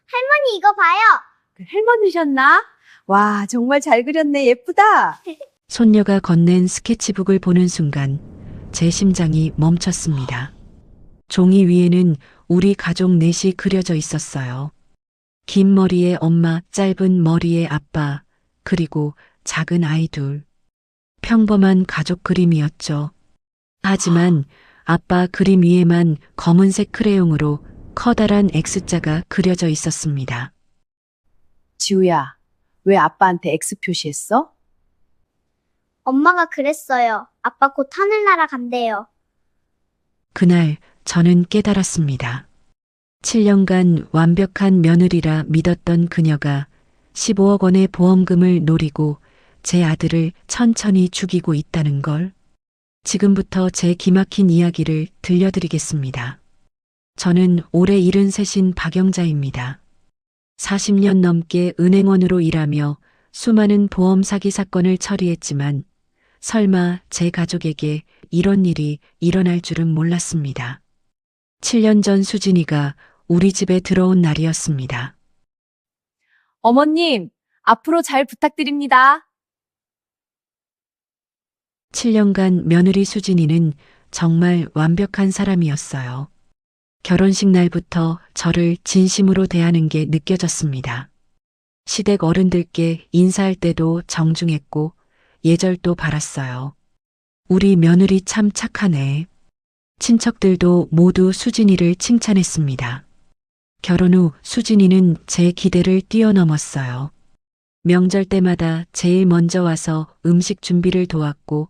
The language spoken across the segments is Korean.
할머니 이거 봐요. 할머니셨나? 와, 정말 잘 그렸네. 예쁘다. 손녀가 건넨 스케치북을 보는 순간 제 심장이 멈췄습니다. 종이 위에는 우리 가족 넷이 그려져 있었어요. 긴 머리의 엄마, 짧은 머리의 아빠, 그리고 작은 아이 둘. 평범한 가족 그림이었죠. 하지만 아빠 그림 위에만 검은색 크레용으로 커다란 X자가 그려져 있었습니다. 지우야, 왜 아빠한테 X 표시했어? 엄마가 그랬어요. 아빠 곧 하늘나라 간대요. 그날 저는 깨달았습니다. 7년간 완벽한 며느리라 믿었던 그녀가 15억 원의 보험금을 노리고 제 아들을 천천히 죽이고 있다는 걸. 지금부터 제 기막힌 이야기를 들려드리겠습니다. 저는 올해 73인 박영자입니다. 40년 넘게 은행원으로 일하며 수많은 보험 사기 사건을 처리했지만 설마 제 가족에게 이런 일이 일어날 줄은 몰랐습니다. 7년 전 수진이가 우리 집에 들어온 날이었습니다. 어머님, 앞으로 잘 부탁드립니다. 7년간 며느리 수진이는 정말 완벽한 사람이었어요. 결혼식 날부터 저를 진심으로 대하는 게 느껴졌습니다. 시댁 어른들께 인사할 때도 정중했고 예절도 바랐어요. 우리 며느리 참 착하네. 친척들도 모두 수진이를 칭찬했습니다. 결혼 후 수진이는 제 기대를 뛰어넘었어요. 명절 때마다 제일 먼저 와서 음식 준비를 도왔고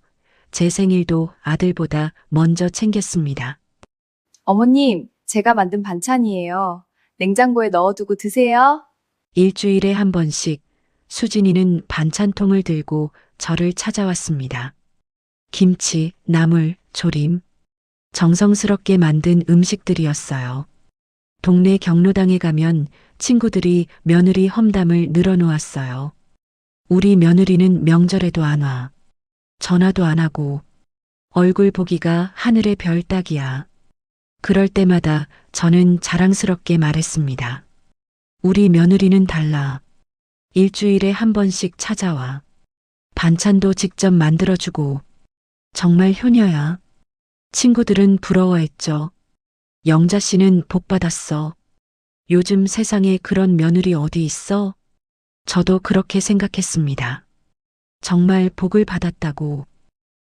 제 생일도 아들보다 먼저 챙겼습니다. 어머님, 제가 만든 반찬이에요. 냉장고에 넣어두고 드세요. 일주일에 한 번씩 수진이는 반찬통을 들고 저를 찾아왔습니다. 김치, 나물, 조림, 정성스럽게 만든 음식들이었어요. 동네 경로당에 가면 친구들이 며느리 험담을 늘어놓았어요. 우리 며느리는 명절에도 안 와. 전화도 안 하고 얼굴 보기가 하늘의 별 따기야. 그럴 때마다 저는 자랑스럽게 말했습니다. 우리 며느리는 달라. 일주일에 한 번씩 찾아와. 반찬도 직접 만들어주고. 정말 효녀야. 친구들은 부러워했죠. 영자 씨는 복 받았어. 요즘 세상에 그런 며느리 어디 있어? 저도 그렇게 생각했습니다. 정말 복을 받았다고.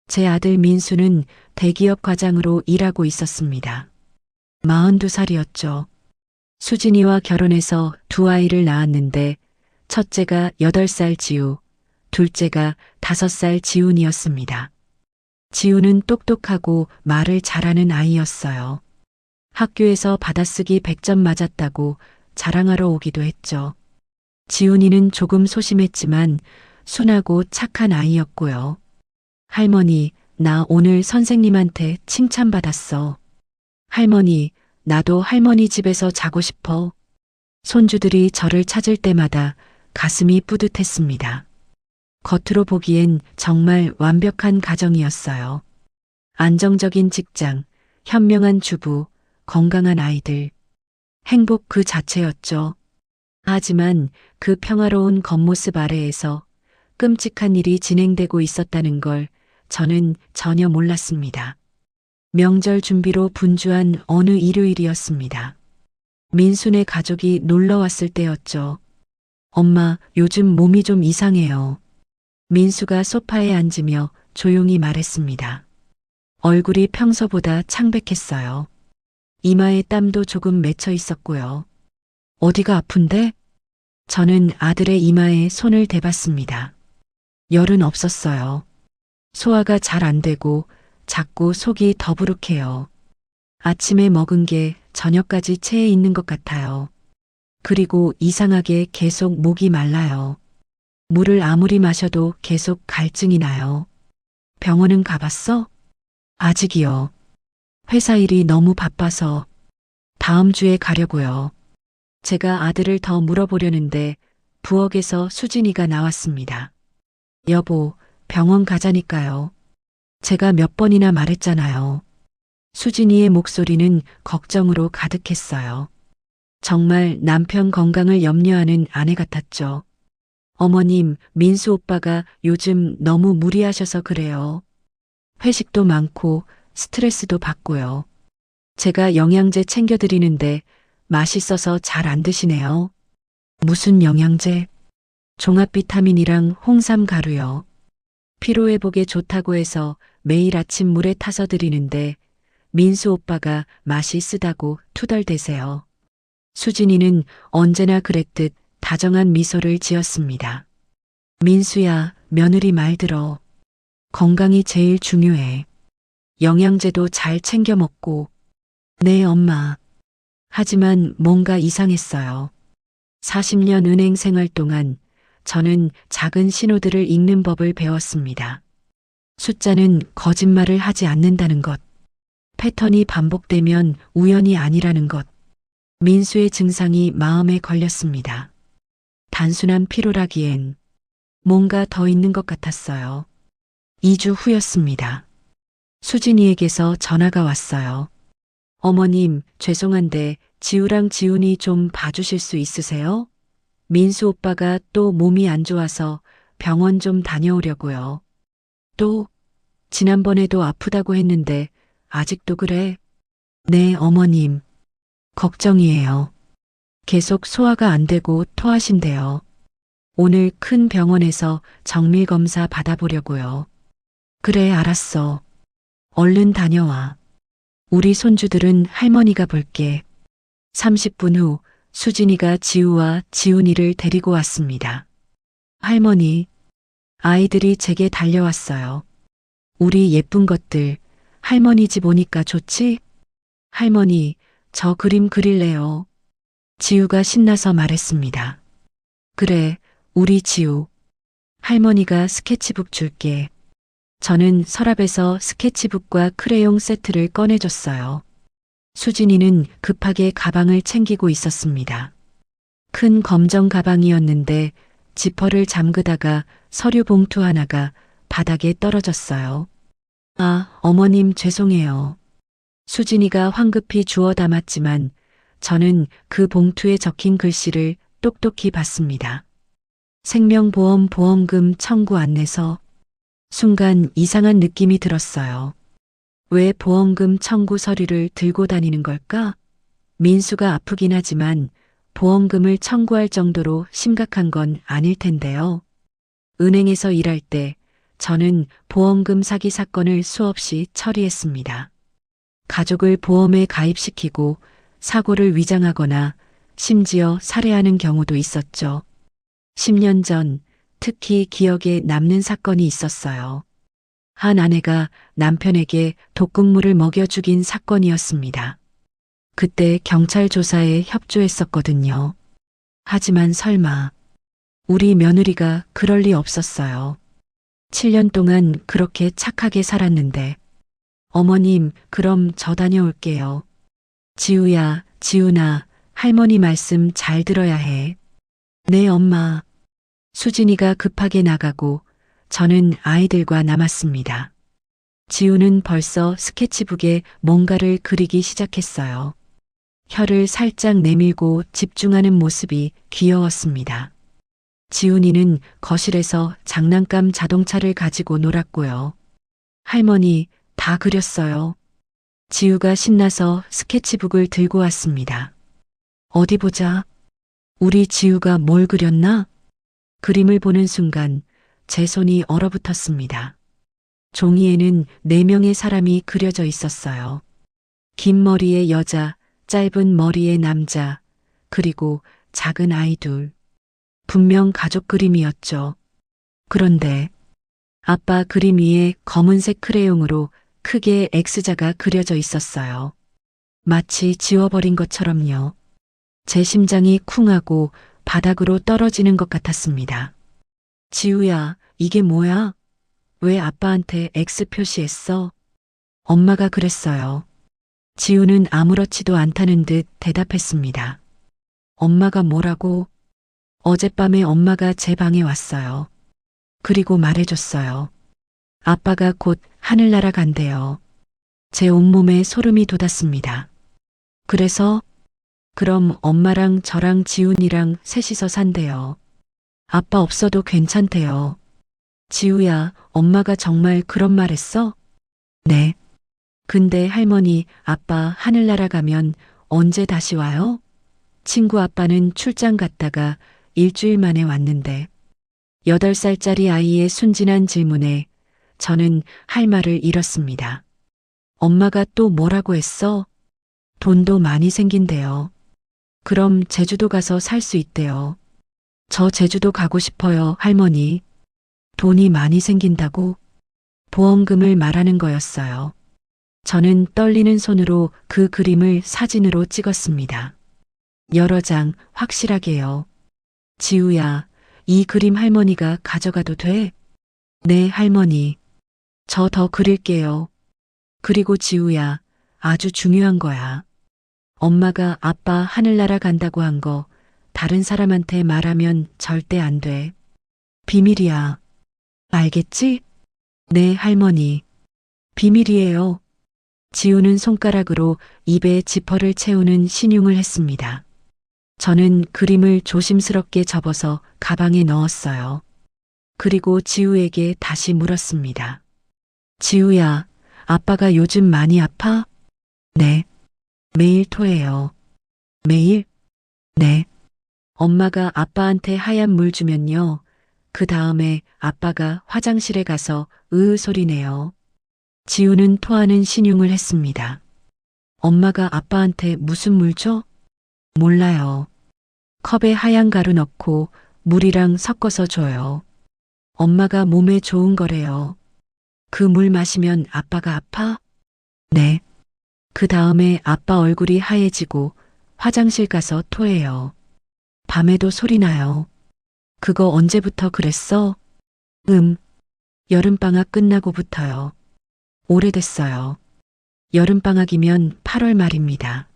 제 아들 민수는 대기업 과장으로 일하고 있었습니다. 42살이었죠. 수진이와 결혼해서 두 아이를 낳았는데 첫째가 8살 지우, 둘째가 5살 지훈이었습니다. 지훈은 똑똑하고 말을 잘하는 아이였어요. 학교에서 받아쓰기 100점 맞았다고 자랑하러 오기도 했죠. 지훈이는 조금 소심했지만 순하고 착한 아이였고요. 할머니, 나 오늘 선생님한테 칭찬받았어. 할머니, 나도 할머니 집에서 자고 싶어. 손주들이 저를 찾을 때마다 가슴이 뿌듯했습니다. 겉으로 보기엔 정말 완벽한 가정이었어요. 안정적인 직장, 현명한 주부, 건강한 아이들. 행복 그 자체였죠. 하지만 그 평화로운 겉모습 아래에서 끔찍한 일이 진행되고 있었다는 걸 저는 전혀 몰랐습니다. 명절 준비로 분주한 어느 일요일이었습니다. 민수네 가족이 놀러 왔을 때였죠. 엄마, 요즘 몸이 좀 이상해요. 민수가 소파에 앉으며 조용히 말했습니다. 얼굴이 평소보다 창백했어요. 이마에 땀도 조금 맺혀 있었고요. 어디가 아픈데? 저는 아들의 이마에 손을 대봤습니다. 열은 없었어요. 소화가 잘 안 되고 자꾸 속이 더부룩해요. 아침에 먹은 게 저녁까지 체해 있는 것 같아요. 그리고 이상하게 계속 목이 말라요. 물을 아무리 마셔도 계속 갈증이 나요. 병원은 가봤어? 아직이요. 회사 일이 너무 바빠서 다음 주에 가려고요. 제가 아들을 더 물어보려는데 부엌에서 수진이가 나왔습니다. 여보, 병원 가자니까요. 제가 몇 번이나 말했잖아요. 수진이의 목소리는 걱정으로 가득했어요. 정말 남편 건강을 염려하는 아내 같았죠. 어머님, 민수 오빠가 요즘 너무 무리하셔서 그래요. 회식도 많고 스트레스도 받고요. 제가 영양제 챙겨드리는데 맛있어서 잘 안 드시네요. 무슨 영양제? 종합 비타민이랑 홍삼 가루요. 피로회복에 좋다고 해서 매일 아침 물에 타서 드리는데 민수 오빠가 맛이 쓰다고 투덜대세요. 수진이는 언제나 그랬듯 다정한 미소를 지었습니다. 민수야, 며느리 말 들어. 건강이 제일 중요해. 영양제도 잘 챙겨 먹고. 네, 엄마. 하지만 뭔가 이상했어요. 40년 은행 생활 동안 저는 작은 신호들을 읽는 법을 배웠습니다. 숫자는 거짓말을 하지 않는다는 것. 패턴이 반복되면 우연이 아니라는 것. 민수의 증상이 마음에 걸렸습니다. 단순한 피로라기엔 뭔가 더 있는 것 같았어요. 2주 후였습니다. 수진이에게서 전화가 왔어요. 어머님, 죄송한데 지우랑 지훈이 좀 봐주실 수 있으세요? 민수 오빠가 또 몸이 안 좋아서 병원 좀 다녀오려고요. 또, 지난번에도 아프다고 했는데 아직도 그래? 네, 어머님. 걱정이에요. 계속 소화가 안 되고 토하신대요. 오늘 큰 병원에서 정밀 검사 받아보려고요. 그래, 알았어. 얼른 다녀와. 우리 손주들은 할머니가 볼게. 30분 후 수진이가 지우와 지훈이를 데리고 왔습니다. 할머니, 아이들이 제게 달려왔어요. 우리 예쁜 것들, 할머니 집 오니까 좋지? 할머니, 저 그림 그릴래요. 지우가 신나서 말했습니다. 그래, 우리 지우. 할머니가 스케치북 줄게. 저는 서랍에서 스케치북과 크레용 세트를 꺼내줬어요. 수진이는 급하게 가방을 챙기고 있었습니다. 큰 검정 가방이었는데 지퍼를 잠그다가 서류 봉투 하나가 바닥에 떨어졌어요. 아, 어머님 죄송해요. 수진이가 황급히 주워 담았지만 저는 그 봉투에 적힌 글씨를 똑똑히 봤습니다. 생명보험 보험금 청구 안내서. 순간 이상한 느낌이 들었어요. 왜 보험금 청구 서류를 들고 다니는 걸까? 민수가 아프긴 하지만 보험금을 청구할 정도로 심각한 건 아닐 텐데요. 은행에서 일할 때 저는 보험금 사기 사건을 수없이 처리했습니다. 가족을 보험에 가입시키고 사고를 위장하거나 심지어 살해하는 경우도 있었죠. 10년 전 특히 기억에 남는 사건이 있었어요. 한 아내가 남편에게 독극물을 먹여 죽인 사건이었습니다. 그때 경찰 조사에 협조했었거든요. 하지만 설마 우리 며느리가 그럴 리 없었어요. 7년 동안 그렇게 착하게 살았는데. 어머님, 그럼 저 다녀올게요. 지우야, 지훈아, 할머니 말씀 잘 들어야 해. 네, 엄마. 수진이가 급하게 나가고 저는 아이들과 남았습니다. 지우는 벌써 스케치북에 뭔가를 그리기 시작했어요. 혀를 살짝 내밀고 집중하는 모습이 귀여웠습니다. 지훈이는 거실에서 장난감 자동차를 가지고 놀았고요. 할머니, 다 그렸어요. 지우가 신나서 스케치북을 들고 왔습니다. 어디 보자. 우리 지우가 뭘 그렸나? 그림을 보는 순간 제 손이 얼어붙었습니다. 종이에는 4명의 사람이 그려져 있었어요. 긴 머리의 여자, 짧은 머리의 남자, 그리고 작은 아이 둘. 분명 가족 그림이었죠. 그런데 아빠 그림 위에 검은색 크레용으로 크게 X자가 그려져 있었어요. 마치 지워버린 것처럼요. 제 심장이 쿵하고 바닥으로 떨어지는 것 같았습니다. 지우야, 이게 뭐야? 왜 아빠한테 X 표시했어? 엄마가 그랬어요. 지우는 아무렇지도 않다는 듯 대답했습니다. 엄마가 뭐라고? 어젯밤에 엄마가 제 방에 왔어요. 그리고 말해줬어요. 아빠가 곧 하늘 날아간대요. 제 온몸에 소름이 돋았습니다. 그래서 그럼 엄마랑 저랑 지훈이랑 셋이서 산대요. 아빠 없어도 괜찮대요. 지우야, 엄마가 정말 그런 말 했어? 네. 근데 할머니, 아빠 하늘나라 가면 언제 다시 와요? 친구 아빠는 출장 갔다가 일주일 만에 왔는데 8살짜리 아이의 순진한 질문에 저는 할 말을 잃었습니다. 엄마가 또 뭐라고 했어? 돈도 많이 생긴대요. 그럼 제주도 가서 살 수 있대요. 저 제주도 가고 싶어요, 할머니. 돈이 많이 생긴다고? 보험금을 말하는 거였어요. 저는 떨리는 손으로 그 그림을 사진으로 찍었습니다. 여러 장 확실하게요. 지우야, 이 그림 할머니가 가져가도 돼? 네, 할머니. 저 더 그릴게요. 그리고 지우야, 아주 중요한 거야. 엄마가 아빠 하늘나라 간다고 한 거 다른 사람한테 말하면 절대 안 돼. 비밀이야. 알겠지? 네, 할머니. 비밀이에요. 지우는 손가락으로 입에 지퍼를 채우는 신용을 했습니다. 저는 그림을 조심스럽게 접어서 가방에 넣었어요. 그리고 지우에게 다시 물었습니다. 지우야, 아빠가 요즘 많이 아파? 네. 매일 토해요. 매일? 네. 엄마가 아빠한테 하얀 물 주면요. 그 다음에 아빠가 화장실에 가서 으으 소리 내요. 지우는 토하는 신용을 했습니다. 엄마가 아빠한테 무슨 물 줘? 몰라요. 컵에 하얀 가루 넣고 물이랑 섞어서 줘요. 엄마가 몸에 좋은 거래요. 그 물 마시면 아빠가 아파? 네. 그 다음에 아빠 얼굴이 하얘지고 화장실 가서 토해요. 밤에도 소리 나요. 그거 언제부터 그랬어? 여름방학 끝나고부터요. 오래됐어요. 여름방학이면 8월 말입니다.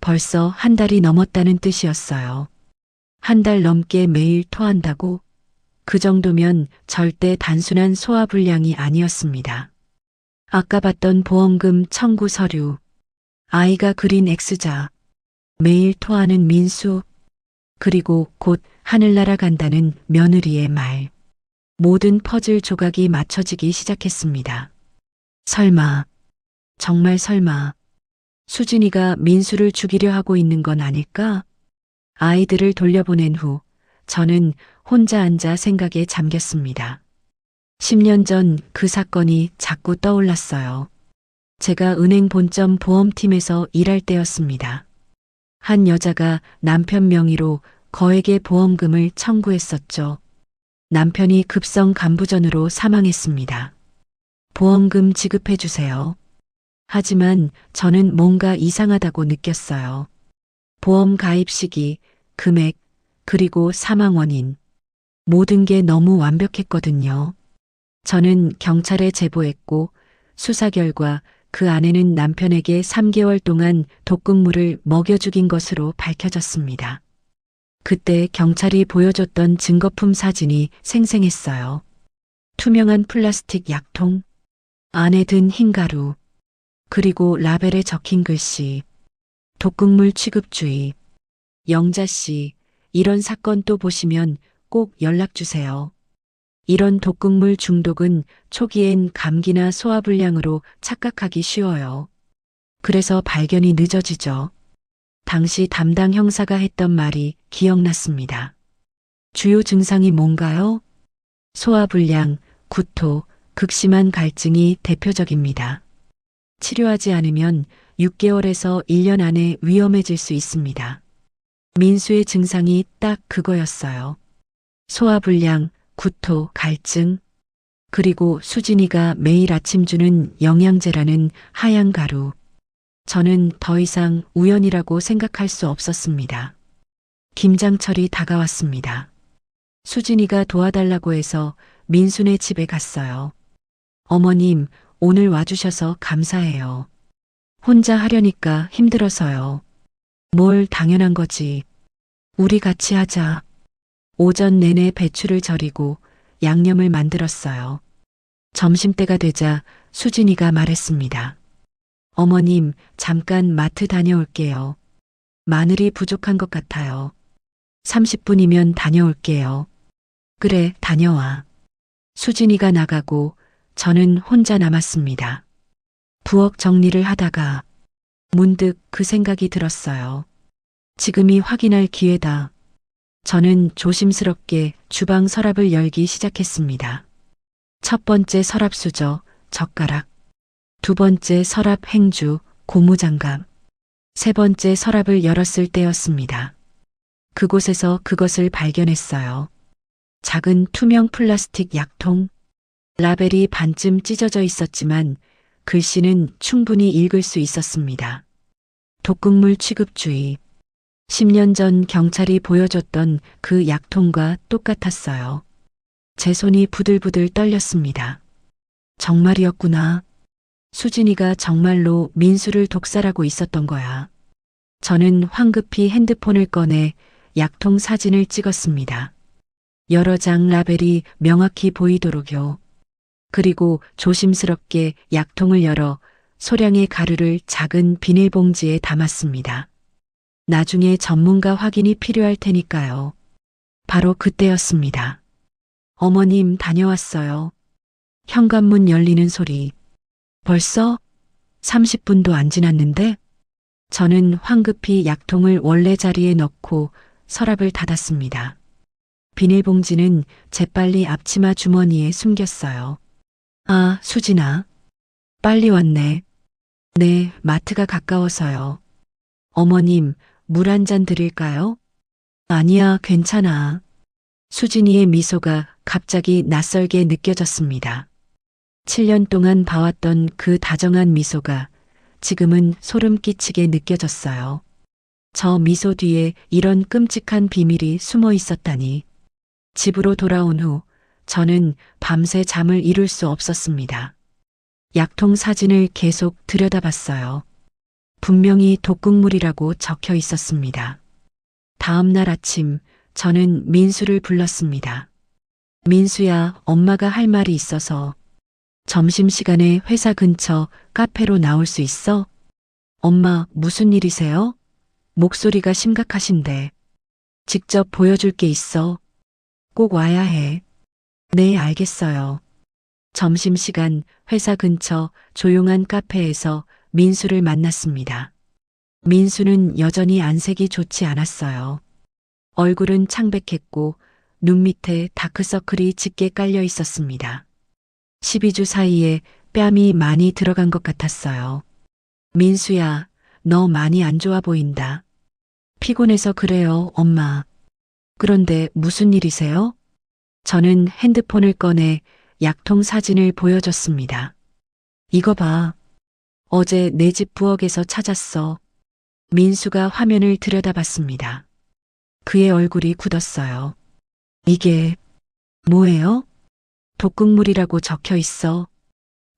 벌써 한 달이 넘었다는 뜻이었어요. 한 달 넘게 매일 토한다고? 그 정도면 절대 단순한 소화불량이 아니었습니다. 아까 봤던 보험금 청구 서류, 아이가 그린 X자, 매일 토하는 민수, 그리고 곧 하늘나라 간다는 며느리의 말. 모든 퍼즐 조각이 맞춰지기 시작했습니다. 설마, 정말 설마, 수진이가 민수를 죽이려 하고 있는 건 아닐까? 아이들을 돌려보낸 후 저는 혼자 앉아 생각에 잠겼습니다. 10년 전 그 사건이 자꾸 떠올랐어요. 제가 은행 본점 보험팀에서 일할 때였습니다. 한 여자가 남편 명의로 거액의 보험금을 청구했었죠. 남편이 급성 간부전으로 사망했습니다. 보험금 지급해 주세요. 하지만 저는 뭔가 이상하다고 느꼈어요. 보험 가입 시기, 금액, 그리고 사망 원인. 모든 게 너무 완벽했거든요. 저는 경찰에 제보했고 수사 결과 그 아내는 남편에게 3개월 동안 독극물을 먹여 죽인 것으로 밝혀졌습니다. 그때 경찰이 보여줬던 증거품 사진이 생생했어요. 투명한 플라스틱 약통, 안에 든 흰 가루, 그리고 라벨에 적힌 글씨. 독극물 취급주의. 영자 씨, 이런 사건 또 보시면 꼭 연락 주세요. 이런 독극물 중독은 초기엔 감기나 소화불량으로 착각하기 쉬워요. 그래서 발견이 늦어지죠. 당시 담당 형사가 했던 말이 기억났습니다. 주요 증상이 뭔가요? 소화불량, 구토, 극심한 갈증이 대표적입니다. 치료하지 않으면 6개월에서 1년 안에 위험해질 수 있습니다. 민수의 증상이 딱 그거였어요. 소화불량, 구토, 갈증, 그리고 수진이가 매일 아침 주는 영양제라는 하얀 가루. 저는 더 이상 우연이라고 생각할 수 없었습니다. 김장철이 다가왔습니다. 수진이가 도와달라고 해서 민수네 집에 갔어요. 어머님, 오늘 와주셔서 감사해요. 혼자 하려니까 힘들어서요. 뭘 당연한 거지. 우리 같이 하자. 오전 내내 배추를 절이고 양념을 만들었어요. 점심때가 되자 수진이가 말했습니다. 어머님, 잠깐 마트 다녀올게요. 마늘이 부족한 것 같아요. 30분이면 다녀올게요. 그래, 다녀와. 수진이가 나가고 저는 혼자 남았습니다. 부엌 정리를 하다가 문득 그 생각이 들었어요. 지금이 확인할 기회다. 저는 조심스럽게 주방 서랍을 열기 시작했습니다. 첫 번째 서랍 수저, 젓가락. 두 번째 서랍 행주, 고무장갑. 세 번째 서랍을 열었을 때였습니다. 그곳에서 그것을 발견했어요. 작은 투명 플라스틱 약통. 라벨이 반쯤 찢어져 있었지만 글씨는 충분히 읽을 수 있었습니다. 독극물 취급주의. 10년 전 경찰이 보여줬던 그 약통과 똑같았어요. 제 손이 부들부들 떨렸습니다. 정말이었구나. 수진이가 정말로 민수를 독살하고 있었던 거야. 저는 황급히 핸드폰을 꺼내 약통 사진을 찍었습니다. 여러 장 라벨이 명확히 보이도록요. 그리고 조심스럽게 약통을 열어 소량의 가루를 작은 비닐봉지에 담았습니다. 나중에 전문가 확인이 필요할 테니까요. 바로 그때였습니다. 어머님, 다녀왔어요. 현관문 열리는 소리. 벌써 30분도 안 지났는데? 저는 황급히 약통을 원래 자리에 넣고 서랍을 닫았습니다. 비닐봉지는 재빨리 앞치마 주머니에 숨겼어요. 아, 수진아. 빨리 왔네. 네, 마트가 가까워서요. 어머님, 물 한 잔 드릴까요? 아니야, 괜찮아. 수진이의 미소가 갑자기 낯설게 느껴졌습니다. 7년 동안 봐왔던 그 다정한 미소가 지금은 소름 끼치게 느껴졌어요. 저 미소 뒤에 이런 끔찍한 비밀이 숨어 있었다니. 집으로 돌아온 후 저는 밤새 잠을 이룰 수 없었습니다. 약통 사진을 계속 들여다봤어요. 분명히 독극물이라고 적혀 있었습니다. 다음 날 아침 저는 민수를 불렀습니다. 민수야, 엄마가 할 말이 있어서 점심시간에 회사 근처 카페로 나올 수 있어? 엄마, 무슨 일이세요? 목소리가 심각하신데. 직접 보여줄 게 있어. 꼭 와야 해. 네, 알겠어요. 점심시간 회사 근처 조용한 카페에서 민수를 만났습니다. 민수는 여전히 안색이 좋지 않았어요. 얼굴은 창백했고 눈 밑에 다크서클이 짙게 깔려 있었습니다. 12주 사이에 뺨이 많이 들어간 것 같았어요. 민수야, 너 많이 안 좋아 보인다. 피곤해서 그래요, 엄마. 그런데 무슨 일이세요? 저는 핸드폰을 꺼내 약통 사진을 보여줬습니다. 이거 봐. 어제 내 집 부엌에서 찾았어. 민수가 화면을 들여다봤습니다. 그의 얼굴이 굳었어요. 이게 뭐예요? 독극물이라고 적혀 있어.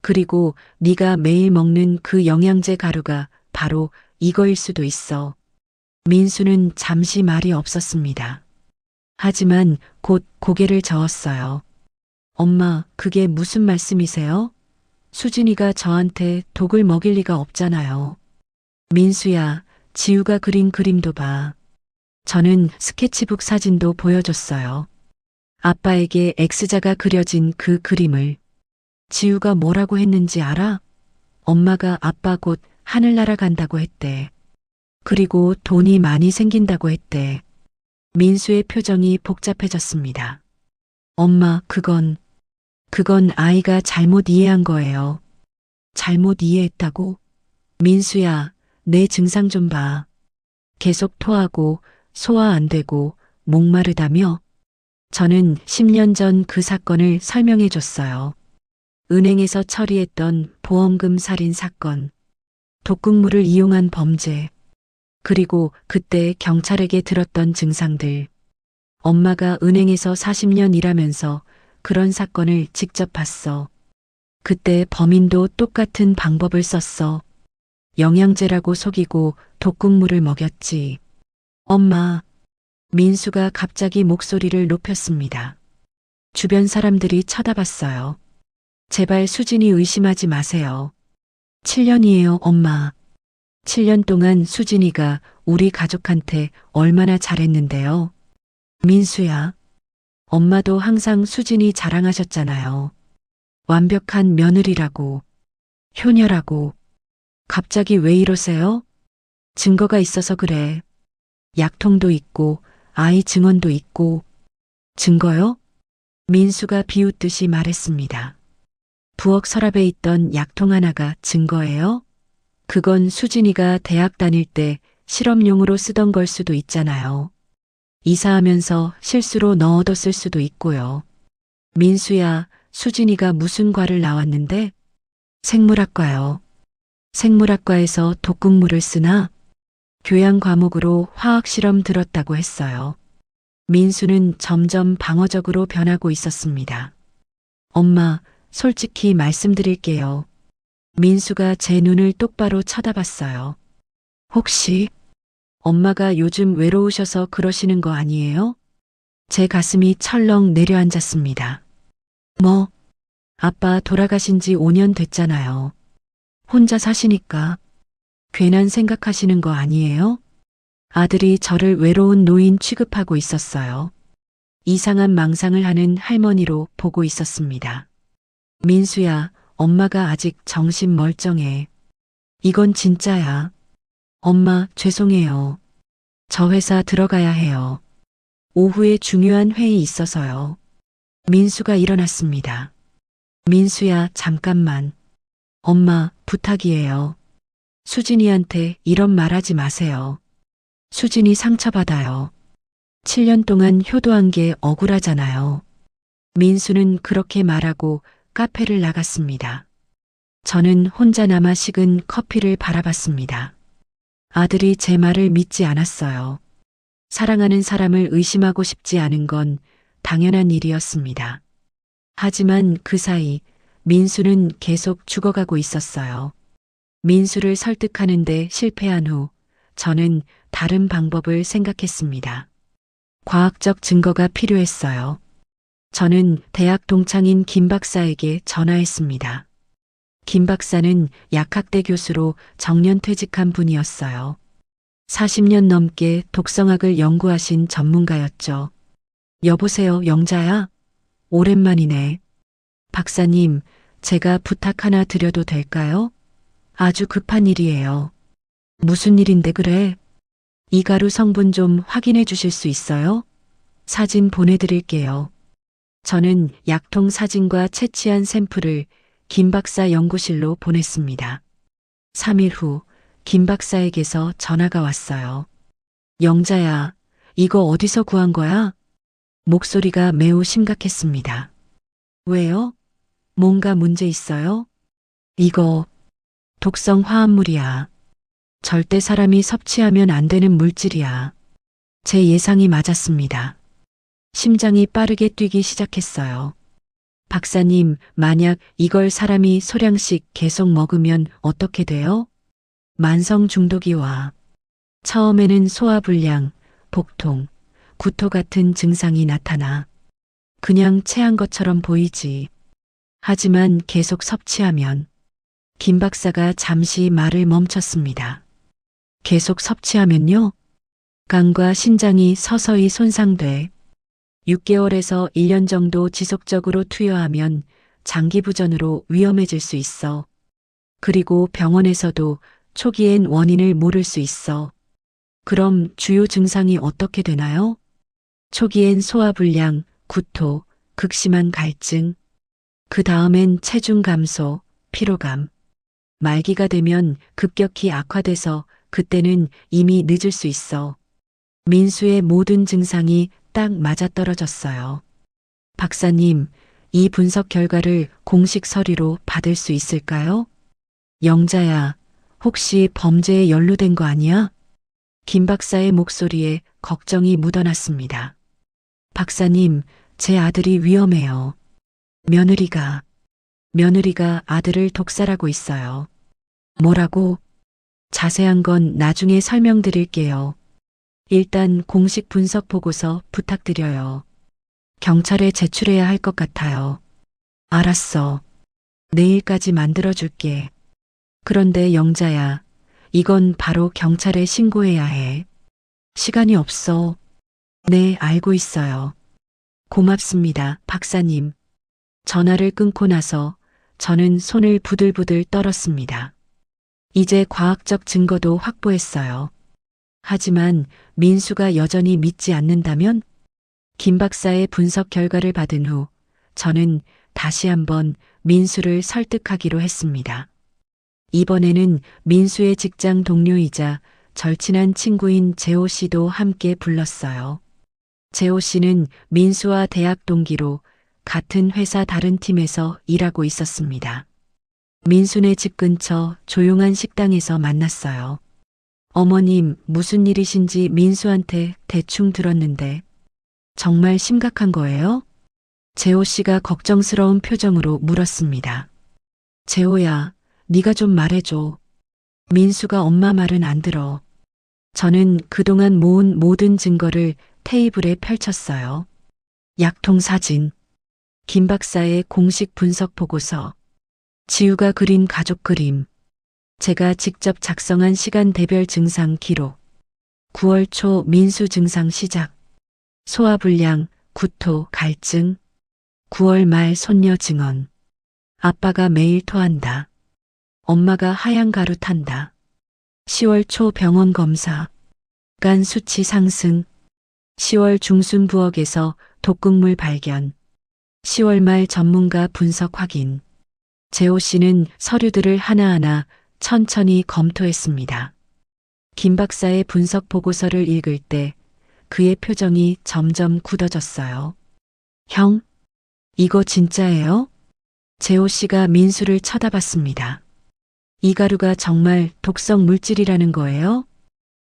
그리고 네가 매일 먹는 그 영양제 가루가 바로 이거일 수도 있어. 민수는 잠시 말이 없었습니다. 하지만 곧 고개를 저었어요. 엄마, 그게 무슨 말씀이세요? 수진이가 저한테 독을 먹일 리가 없잖아요. 민수야, 지우가 그린 그림도 봐. 저는 스케치북 사진도 보여줬어요. 아빠에게 X자가 그려진 그 그림을. 지우가 뭐라고 했는지 알아? 엄마가 아빠 곧 하늘나라 간다고 했대. 그리고 돈이 많이 생긴다고 했대. 민수의 표정이 복잡해졌습니다. 엄마, 그건 아이가 잘못 이해한 거예요. 잘못 이해했다고? 민수야, 내 증상 좀 봐. 계속 토하고 소화 안 되고 목마르다며? 저는 10년 전 그 사건을 설명해 줬어요. 은행에서 처리했던 보험금 살인 사건, 독극물을 이용한 범죄, 그리고 그때 경찰에게 들었던 증상들. 엄마가 은행에서 40년 일하면서 그런 사건을 직접 봤어. 그때 범인도 똑같은 방법을 썼어. 영양제라고 속이고 독극물을 먹였지. 엄마, 민수가 갑자기 목소리를 높였습니다. 주변 사람들이 쳐다봤어요. 제발 수진이 의심하지 마세요. 7년이에요, 엄마. 7년 동안 수진이가 우리 가족한테 얼마나 잘했는데요. 민수야, 엄마도 항상 수진이 자랑하셨잖아요. 완벽한 며느리라고, 효녀라고. 갑자기 왜 이러세요? 증거가 있어서 그래. 약통도 있고, 아이 증언도 있고. 증거요? 민수가 비웃듯이 말했습니다. 부엌 서랍에 있던 약통 하나가 증거예요? 그건 수진이가 대학 다닐 때 실험용으로 쓰던 걸 수도 있잖아요. 이사하면서 실수로 넣어뒀을 수도 있고요. 민수야, 수진이가 무슨 과를 나왔는데? 생물학과요. 생물학과에서 독극물을 쓰나? 교양 과목으로 화학 실험 들었다고 했어요. 민수는 점점 방어적으로 변하고 있었습니다. 엄마, 솔직히 말씀드릴게요. 민수가 제 눈을 똑바로 쳐다봤어요. 혹시 엄마가 요즘 외로우셔서 그러시는 거 아니에요? 제 가슴이 철렁 내려앉았습니다. 뭐, 아빠 돌아가신 지 5년 됐잖아요. 혼자 사시니까 괜한 생각하시는 거 아니에요? 아들이 저를 외로운 노인 취급하고 있었어요. 이상한 망상을 하는 할머니로 보고 있었습니다. 민수야, 엄마가 아직 정신 멀쩡해. 이건 진짜야. 엄마, 죄송해요. 저 회사 들어가야 해요. 오후에 중요한 회의 있어서요. 민수가 일어났습니다. 민수야, 잠깐만. 엄마, 부탁이에요. 수진이한테 이런 말 하지 마세요. 수진이 상처받아요. 7년 동안 효도한 게 억울하잖아요. 민수는 그렇게 말하고 카페를 나갔습니다. 저는 혼자 남아 식은 커피를 바라봤습니다. 아들이 제 말을 믿지 않았어요. 사랑하는 사람을 의심하고 싶지 않은 건 당연한 일이었습니다. 하지만 그 사이 민수는 계속 죽어가고 있었어요. 민수를 설득하는데 실패한 후 저는 다른 방법을 생각했습니다. 과학적 증거가 필요했어요. 저는 대학 동창인 김 박사에게 전화했습니다. 김 박사는 약학대 교수로 정년퇴직한 분이었어요. 40년 넘게 독성학을 연구하신 전문가였죠. 여보세요, 영자야? 오랜만이네. 박사님, 제가 부탁 하나 드려도 될까요? 아주 급한 일이에요. 무슨 일인데 그래? 이 가루 성분 좀 확인해 주실 수 있어요? 사진 보내드릴게요. 저는 약통 사진과 채취한 샘플을 김 박사 연구실로 보냈습니다. 3일 후 김 박사에게서 전화가 왔어요. 영자야, 이거 어디서 구한 거야? 목소리가 매우 심각했습니다. 왜요? 뭔가 문제 있어요? 이거 독성 화합물이야. 절대 사람이 섭취하면 안 되는 물질이야. 제 예상이 맞았습니다. 심장이 빠르게 뛰기 시작했어요. 박사님, 만약 이걸 사람이 소량씩 계속 먹으면 어떻게 돼요? 만성 중독이 와. 처음에는 소화불량, 복통, 구토 같은 증상이 나타나. 그냥 체한 것처럼 보이지. 하지만 계속 섭취하면. 김 박사가 잠시 말을 멈췄습니다. 계속 섭취하면요?肝과 신장이 서서히 손상돼. 6개월에서 1년 정도 지속적으로 투여하면 장기부전으로 위험해질 수 있어. 그리고 병원에서도 초기엔 원인을 모를 수 있어. 그럼 주요 증상이 어떻게 되나요? 초기엔 소화불량, 구토, 극심한 갈증. 그 다음엔 체중 감소, 피로감. 말기가 되면 급격히 악화돼서 그때는 이미 늦을 수 있어. 민수의 모든 증상이 딱 맞아떨어졌어요. 박사님, 이 분석 결과를 공식 서류로 받을 수 있을까요? 영자야, 혹시 범죄에 연루된 거 아니야? 김 박사의 목소리에 걱정이 묻어났습니다. 박사님, 제 아들이 위험해요. 며느리가 아들을 독살하고 있어요. 뭐라고? 자세한 건 나중에 설명드릴게요. 일단 공식 분석 보고서 부탁드려요. 경찰에 제출해야 할 것 같아요. 알았어. 내일까지 만들어줄게. 그런데 영자야, 이건 바로 경찰에 신고해야 해. 시간이 없어. 네, 알고 있어요. 고맙습니다, 박사님. 전화를 끊고 나서 저는 손을 부들부들 떨었습니다. 이제 과학적 증거도 확보했어요. 하지만 민수가 여전히 믿지 않는다면? 김 박사의 분석 결과를 받은 후 저는 다시 한번 민수를 설득하기로 했습니다. 이번에는 민수의 직장 동료이자 절친한 친구인 재호 씨도 함께 불렀어요. 재호 씨는 민수와 대학 동기로 같은 회사 다른 팀에서 일하고 있었습니다. 민수네 집 근처 조용한 식당에서 만났어요. 어머님, 무슨 일이신지 민수한테 대충 들었는데 정말 심각한 거예요? 재호 씨가 걱정스러운 표정으로 물었습니다. 재호야, 네가 좀 말해줘. 민수가 엄마 말은 안 들어. 저는 그동안 모은 모든 증거를 테이블에 펼쳤어요. 약통 사진, 김 박사의 공식 분석 보고서, 지우가 그린 가족 그림, 제가 직접 작성한 시간대별 증상 기록, 9월 초 민수 증상 시작, 소화불량, 구토, 갈증, 9월 말 손녀 증언, 아빠가 매일 토한다. 엄마가 하얀 가루 탄다. 10월 초 병원 검사, 간 수치 상승, 10월 중순 부엌에서 독극물 발견, 10월 말 전문가 분석 확인. 재호 씨는 서류들을 하나하나 천천히 검토했습니다. 김 박사의 분석 보고서를 읽을 때 그의 표정이 점점 굳어졌어요. 형, 이거 진짜예요? 재호 씨가 민수를 쳐다봤습니다. 이 가루가 정말 독성 물질이라는 거예요?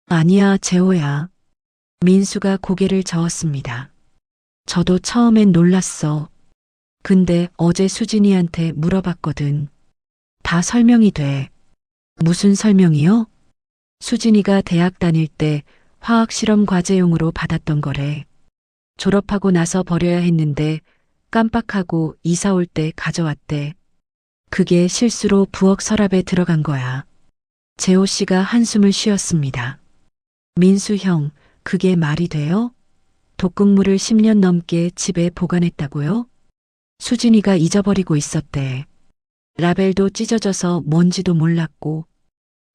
아니야, 재호야. 민수가 고개를 저었습니다. 저도 처음엔 놀랐어. 근데 어제 수진이한테 물어봤거든. 다 설명이 돼. 무슨 설명이요? 수진이가 대학 다닐 때 화학 실험 과제용으로 받았던 거래. 졸업하고 나서 버려야 했는데 깜빡하고 이사 올 때 가져왔대. 그게 실수로 부엌 서랍에 들어간 거야. 재호 씨가 한숨을 쉬었습니다. 민수 형, 그게 말이 돼요? 독극물을 10년 넘게 집에 보관했다고요? 수진이가 잊어버리고 있었대. 라벨도 찢어져서 뭔지도 몰랐고.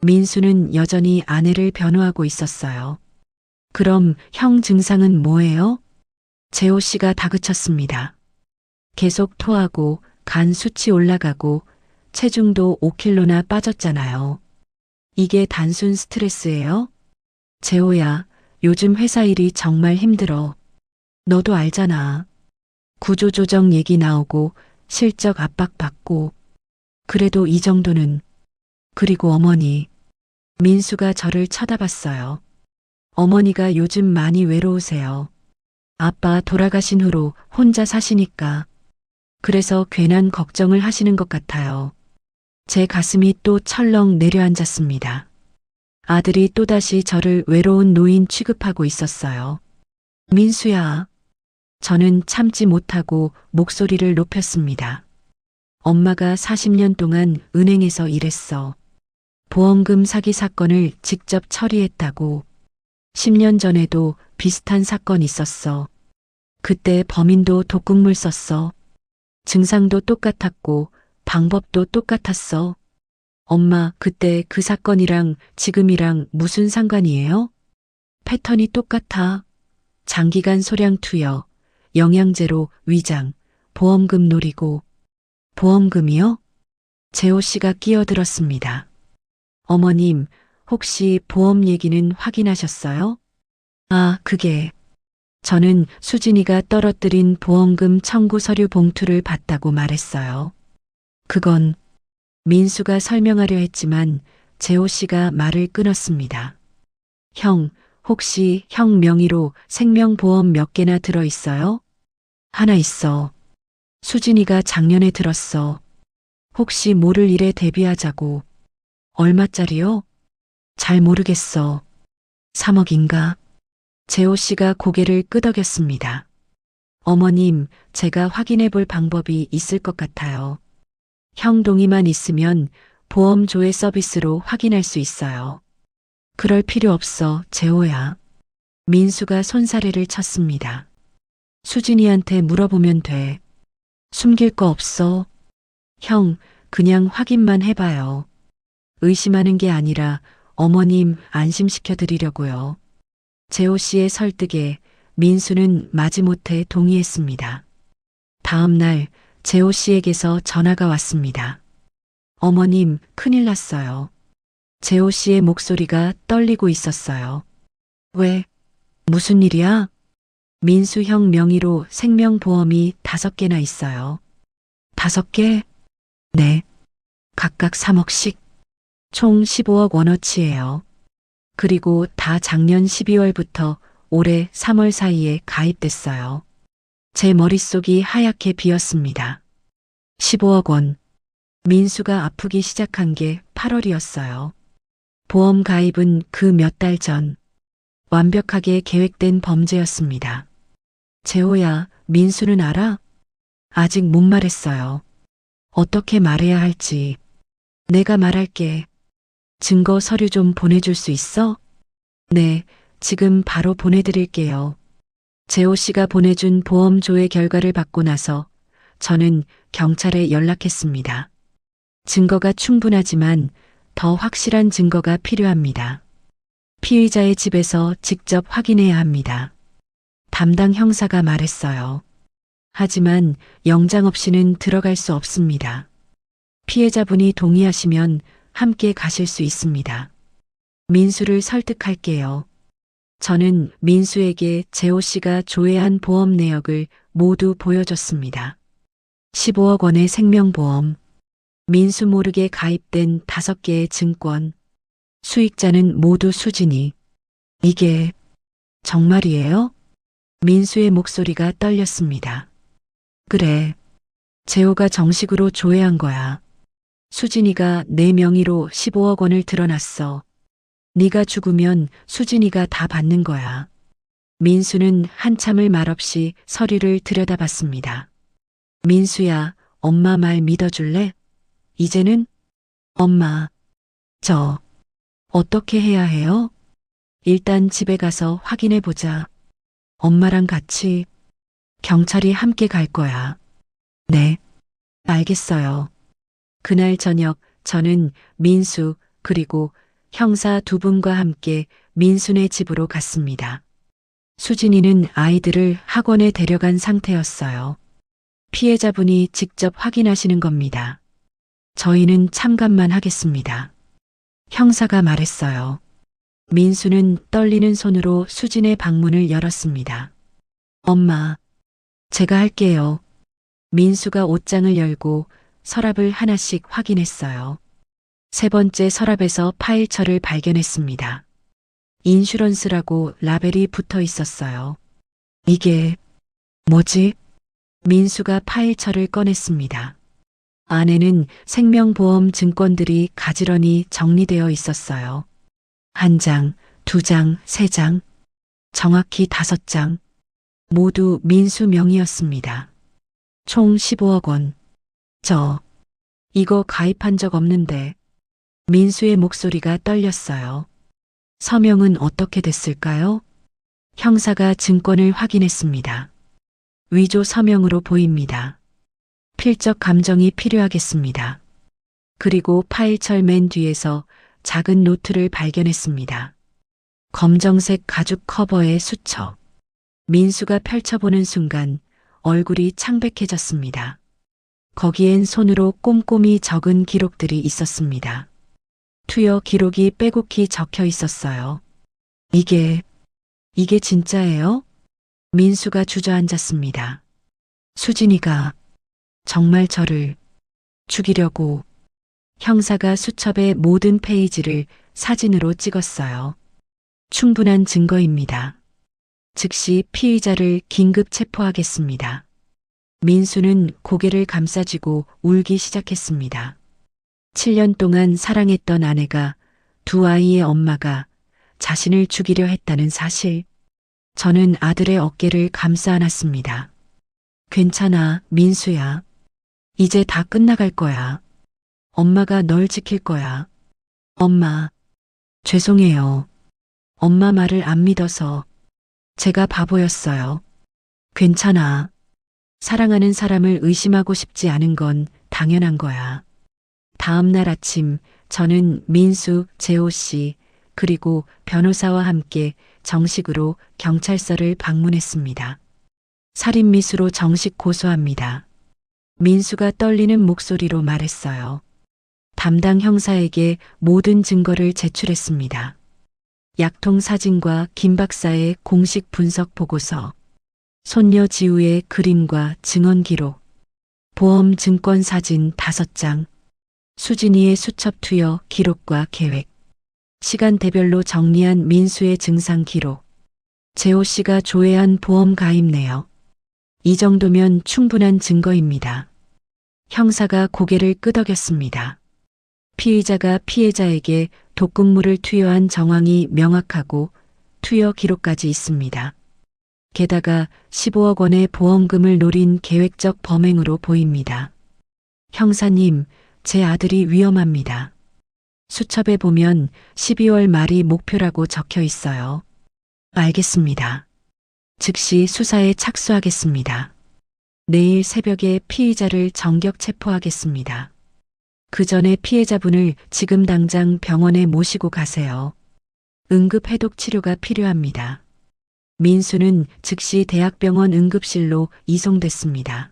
민수는 여전히 아내를 변호하고 있었어요. 그럼 형 증상은 뭐예요? 재호 씨가 다그쳤습니다. 계속 토하고 간 수치 올라가고 체중도 5kg나 빠졌잖아요. 이게 단순 스트레스예요? 재호야, 요즘 회사 일이 정말 힘들어. 너도 알잖아. 구조조정 얘기 나오고 실적 압박받고. 그래도 이 정도는. 그리고 어머니. 민수가 저를 쳐다봤어요. 어머니가 요즘 많이 외로우세요. 아빠 돌아가신 후로 혼자 사시니까. 그래서 괜한 걱정을 하시는 것 같아요. 제 가슴이 또 철렁 내려앉았습니다. 아들이 또다시 저를 외로운 노인 취급하고 있었어요. 민수야. 저는 참지 못하고 목소리를 높였습니다. 엄마가 40년 동안 은행에서 일했어. 보험금 사기 사건을 직접 처리했다고. 10년 전에도 비슷한 사건 있었어. 그때 범인도 독극물 썼어. 증상도 똑같았고 방법도 똑같았어. 엄마, 그때 그 사건이랑 지금이랑 무슨 상관이에요? 패턴이 똑같아. 장기간 소량 투여, 영양제로 위장, 보험금 노리고. 보험금이요? 재호 씨가 끼어들었습니다. 어머님, 혹시 보험 얘기는 확인하셨어요? 아, 그게. 저는 수진이가 떨어뜨린 보험금 청구 서류 봉투를 봤다고 말했어요. 그건 민수가 설명하려 했지만 재호 씨가 말을 끊었습니다. 형, 혹시 형 명의로 생명보험 몇 개나 들어있어요? 하나 있어. 수진이가 작년에 들었어. 혹시 모를 일에 대비하자고. 얼마짜리요? 잘 모르겠어. 3억인가? 재호 씨가 고개를 끄덕였습니다. 어머님, 제가 확인해 볼 방법이 있을 것 같아요. 형 동의만 있으면 보험 조회 서비스로 확인할 수 있어요. 그럴 필요 없어, 재호야. 민수가 손사래를 쳤습니다. 수진이한테 물어보면 돼. 숨길 거 없어. 형, 그냥 확인만 해봐요. 의심하는 게 아니라 어머님 안심시켜 드리려고요. 재호 씨의 설득에 민수는 마지못해 동의했습니다. 다음 날 재호 씨에게서 전화가 왔습니다. 어머님, 큰일 났어요. 재호 씨의 목소리가 떨리고 있었어요. 왜? 무슨 일이야? 민수 형 명의로 생명보험이 5개나 있어요. 5개? 네. 각각 3억씩. 총 15억 원어치예요. 그리고 다 작년 12월부터 올해 3월 사이에 가입됐어요. 제 머릿속이 하얗게 비었습니다. 15억 원. 민수가 아프기 시작한 게 8월이었어요. 보험 가입은 그 몇 달 전. 완벽하게 계획된 범죄였습니다. 재호야, 민수는 알아? 아직 못 말했어요. 어떻게 말해야 할지. 내가 말할게. 증거 서류 좀 보내줄 수 있어? 네, 지금 바로 보내드릴게요. 재호 씨가 보내준 보험 조회 결과를 받고 나서 저는 경찰에 연락했습니다. 증거가 충분하지만 더 확실한 증거가 필요합니다. 피의자의 집에서 직접 확인해야 합니다. 담당 형사가 말했어요. 하지만 영장 없이는 들어갈 수 없습니다. 피해자분이 동의하시면 함께 가실 수 있습니다. 민수를 설득할게요. 저는 민수에게 재호 씨가 조회한 보험 내역을 모두 보여줬습니다. 15억 원의 생명보험, 민수 모르게 가입된 5개의 증권, 수익자는 모두 수진이. 이게 정말이에요? 민수의 목소리가 떨렸습니다. 그래. 재호가 정식으로 조회한 거야. 수진이가 내 명의로 15억 원을 들어놨어. 네가 죽으면 수진이가 다 받는 거야. 민수는 한참을 말없이 서류를 들여다봤습니다. 민수야, 엄마 말 믿어줄래? 이제는? 엄마, 저 어떻게 해야 해요? 일단 집에 가서 확인해 보자. 엄마랑 같이. 경찰이 함께 갈 거야. 네, 알겠어요. 그날 저녁 저는 민수 그리고 형사 2분과 함께 민수네 집으로 갔습니다. 수진이는 아이들을 학원에 데려간 상태였어요. 피해자분이 직접 확인하시는 겁니다. 저희는 참관만 하겠습니다. 형사가 말했어요. 민수는 떨리는 손으로 수진의 방문을 열었습니다. 엄마, 제가 할게요. 민수가 옷장을 열고 서랍을 하나씩 확인했어요. 3번째 서랍에서 파일철을 발견했습니다. 인슈런스라고 라벨이 붙어 있었어요. 이게 뭐지? 민수가 파일철을 꺼냈습니다. 안에는 생명보험 증권들이 가지런히 정리되어 있었어요. 1장, 2장, 3장, 정확히 5장. 모두 민수 명의였습니다. 총 15억 원. 이거 가입한 적 없는데. 민수의 목소리가 떨렸어요. 서명은 어떻게 됐을까요? 형사가 증권을 확인했습니다. 위조 서명으로 보입니다. 필적 감정이 필요하겠습니다. 그리고 파일철 맨 뒤에서 작은 노트를 발견했습니다. 검정색 가죽 커버의 수첩. 민수가 펼쳐보는 순간 얼굴이 창백해졌습니다. 거기엔 손으로 꼼꼼히 적은 기록들이 있었습니다. 투여 기록이 빼곡히 적혀 있었어요. 이게 진짜예요? 민수가 주저앉았습니다. 수진이가 정말 저를 죽이려고. 형사가 수첩의 모든 페이지를 사진으로 찍었어요. 충분한 증거입니다. 즉시 피의자를 긴급 체포하겠습니다. 민수는 고개를 감싸쥐고 울기 시작했습니다. 7년 동안 사랑했던 아내가, 2 아이의 엄마가 자신을 죽이려 했다는 사실. 저는 아들의 어깨를 감싸 안았습니다. 괜찮아, 민수야. 이제 다 끝나갈 거야. 엄마가 널 지킬 거야. 엄마, 죄송해요. 엄마 말을 안 믿어서 제가 바보였어요. 괜찮아. 사랑하는 사람을 의심하고 싶지 않은 건 당연한 거야. 다음 날 아침 저는 민수, 재호 씨, 그리고 변호사와 함께 정식으로 경찰서를 방문했습니다. 살인미수로 정식 고소합니다. 민수가 떨리는 목소리로 말했어요. 담당 형사에게 모든 증거를 제출했습니다. 약통 사진과 김 박사의 공식 분석 보고서, 손녀 지우의 그림과 증언 기록, 보험 증권 사진 5장, 수진이의 수첩 투여 기록과 계획, 시간대별로 정리한 민수의 증상 기록, 재호 씨가 조회한 보험 가입 내역. 이 정도면 충분한 증거입니다. 형사가 고개를 끄덕였습니다. 피의자가 피해자에게 독극물을 투여한 정황이 명확하고 투여 기록까지 있습니다. 게다가 15억 원의 보험금을 노린 계획적 범행으로 보입니다. 형사님, 제 아들이 위험합니다. 수첩에 보면 12월 말이 목표라고 적혀 있어요. 알겠습니다. 즉시 수사에 착수하겠습니다. 내일 새벽에 피의자를 정격 체포하겠습니다. 그 전에 피해자분을 지금 당장 병원에 모시고 가세요. 응급 해독 치료가 필요합니다. 민수는 즉시 대학병원 응급실로 이송됐습니다.